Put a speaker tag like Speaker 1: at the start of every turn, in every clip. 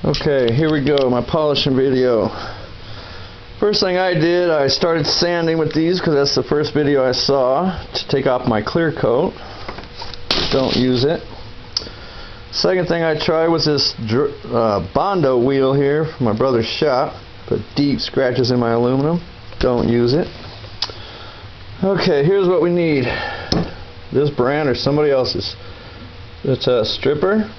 Speaker 1: Okay, here we go, my polishing video. First thing I did, I started sanding with these because that's the first video I saw to take off my clear coat. Don't use it. Second thing I tried was this Bondo wheel here from my brother's shop. Put deep scratches in my aluminum. Don't use it. Okay, here's what we need. This brand or somebody else's. It's a stripper.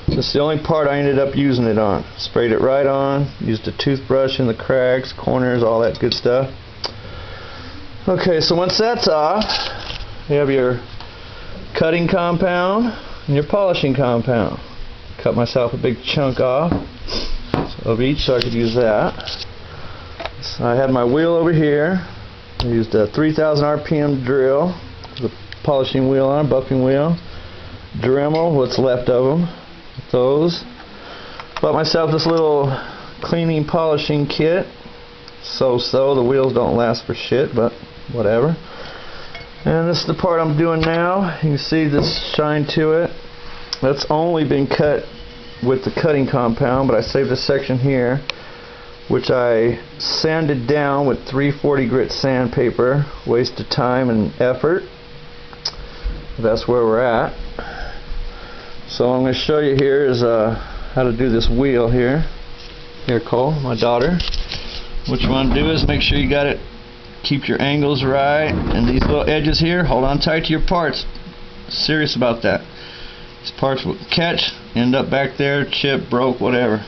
Speaker 1: This is the only part I ended up using it on. Sprayed it right on. Used a toothbrush in the cracks, corners, all that good stuff. Okay, so once that's off, you have your cutting compound and your polishing compound. Cut myself a big chunk off of each so I could use that. So I had my wheel over here. I used a 3000 RPM drill, the polishing wheel on, buffing wheel. Dremel, what's left of them. Those. Bought myself this little cleaning polishing kit. So the wheels don't last for shit, but whatever. And this is the part I'm doing now. You can see this shine to it. That's only been cut with the cutting compound, but I saved a section here which I sanded down with 340 grit sandpaper. Waste of time and effort. That's where we're at. So what I'm going to show you here is how to do this wheel here. Here, Cole, my daughter. What you want to do is make sure you got it, keep your angles right, and these little edges here, hold on tight to your parts. Serious about that. These parts will catch, end up back there, chip, broke, whatever.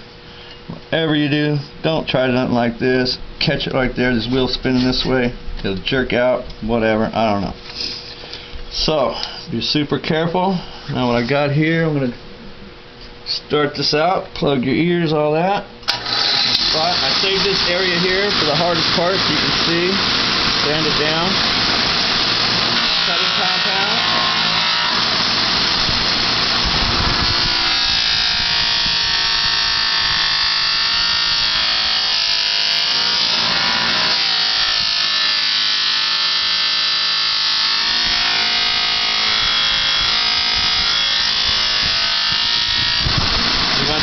Speaker 1: Whatever you do, don't try nothing like this. Catch it right there, this wheel's spinning this way, it'll jerk out, whatever, I don't know. So, be super careful. Now what I got here, I'm going to start this out, plug your ears, all that. I saved this area here for the hardest part so you can see. Sand it down. Cutting compound.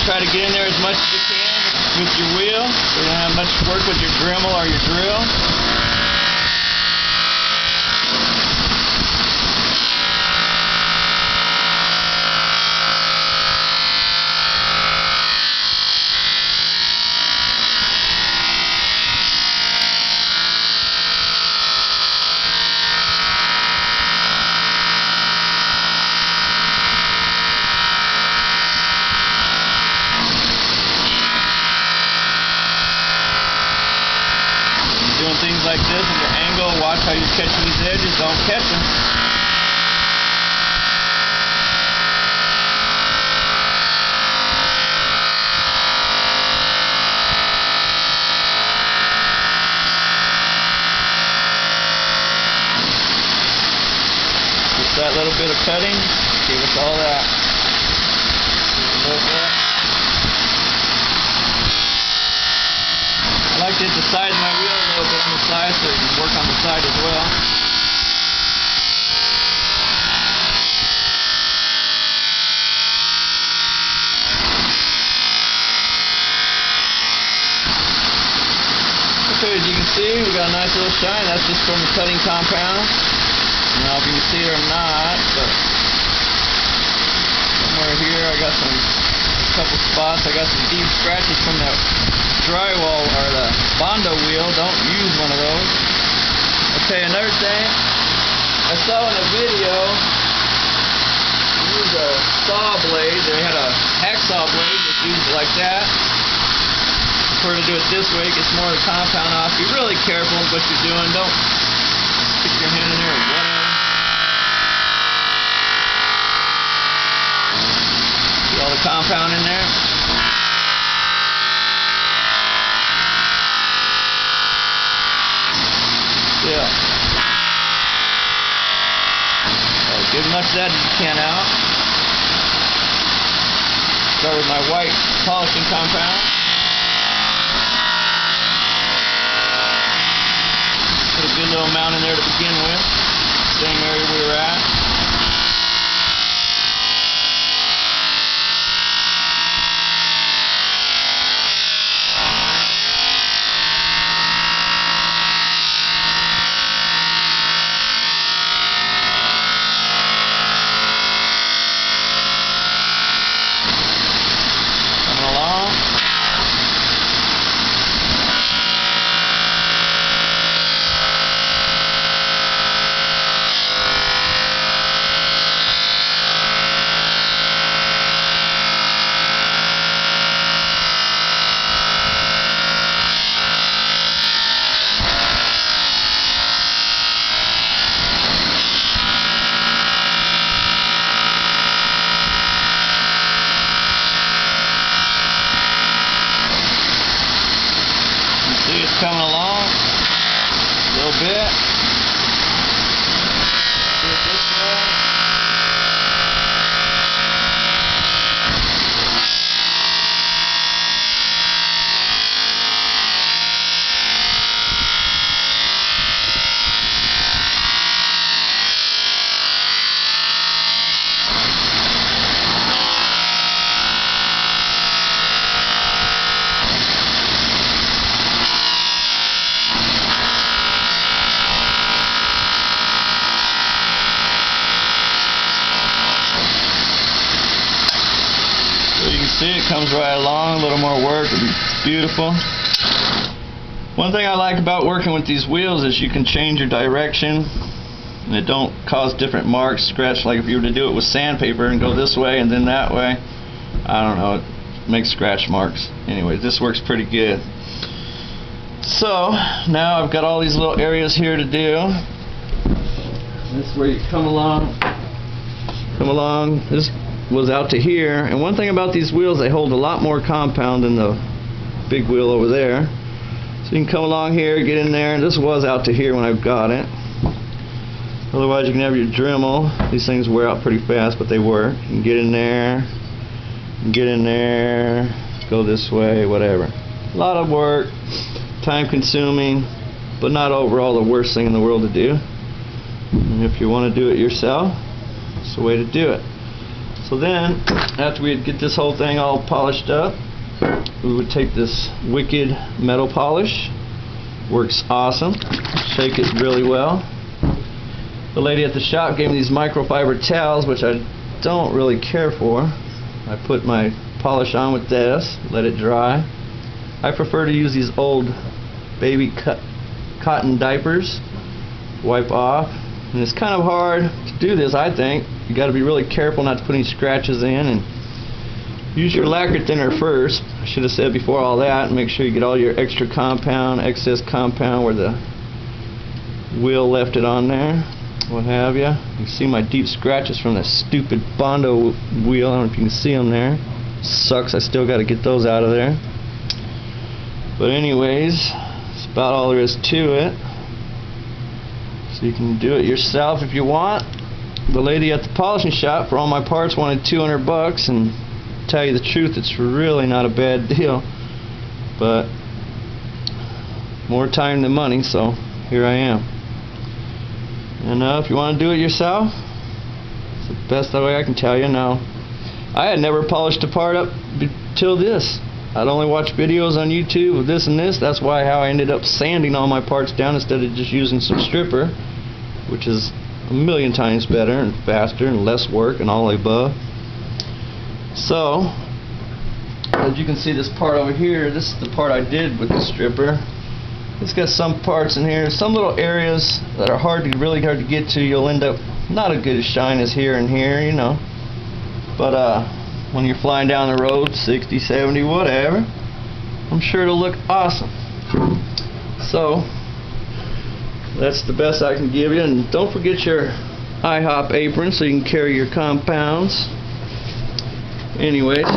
Speaker 1: Try to get in there as much as you can with your wheel, so you don't have much work with your Dremel or your drill. Things like this and your angle, watch how you're catching these edges, don't catch them. Just that little bit of cutting, give us all that. I like to hit the side of my wheel a little bit on the side so you can work on the side as well. Okay, as you can see, we got a nice little shine. That's just from the cutting compound. I don't know if you can see it or not, but somewhere here I got a couple spots. I got some deep scratches from that drywall or the Bondo wheel. Don't use one of those. Okay, another thing I saw in a video, use a saw blade. They had a hacksaw blade, just use it like that. Prefer to do it this way, it gets more of the compound off. Be really careful with what you're doing. Don't stick your hand in there or whatever. See all the compound in there? Yeah. So get as much of that as you can out. Start with my white polishing compound. Put a good little amount in there to begin with. Same area we were at. bit. Do it this way. So you can see it comes right along, a little more work, it's beautiful. One thing I like about working with these wheels is you can change your direction and it don't cause different marks, scratch, like if you were to do it with sandpaper and go this way and then that way. I don't know, it makes scratch marks. Anyway, this works pretty good. So now I've got all these little areas here to do. This is where you come along. This was out to here, and one thing about these wheels, they hold a lot more compound than the big wheel over there. So you can come along here, get in there, and this was out to here when I got it. Otherwise you can have your Dremel. These things wear out pretty fast, but they work. You can get in there, go this way, whatever. A lot of work, time consuming, but not overall the worst thing in the world to do. And if you want to do it yourself, it's the way to do it. So then, after we'd get this whole thing all polished up, we would take this Wicked metal polish. Works awesome. Shake it really well. The lady at the shop gave me these microfiber towels, which I don't really care for. I put my polish on with this, let it dry. I prefer to use these old baby cotton diapers. Wipe off. And it's kind of hard to do this, I think. You got to be really careful not to put any scratches in, and use your lacquer thinner first. I should have said before all that, and make sure you get all your extra compound, excess compound where the wheel left it on there, what have you. You can see my deep scratches from that stupid Bondo wheel. I don't know if you can see them there. Sucks, I still got to get those out of there. But anyways, that's about all there is to it. So you can do it yourself if you want. The lady at the polishing shop for all my parts wanted $200, and to tell you the truth, it's really not a bad deal. But more time than money, so here I am. And if you want to do it yourself, it's the best way I can tell you. Now, I had never polished a part up till this. I'd only watch videos on YouTube of this and this. That's how I ended up sanding all my parts down instead of just using some stripper, which is a million times better and faster and less work and all the above. So, as you can see, this part over here, this is the part I did with the stripper. It's got some parts in here, some little areas that are really hard to get to. You'll end up not as good a shine as here and here, you know. But when you're flying down the road, 60, 70, whatever, I'm sure it'll look awesome. So, that's the best I can give you. And don't forget your IHOP apron so you can carry your compounds. Anyways,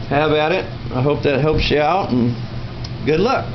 Speaker 1: have at it. I hope that helps you out, and good luck.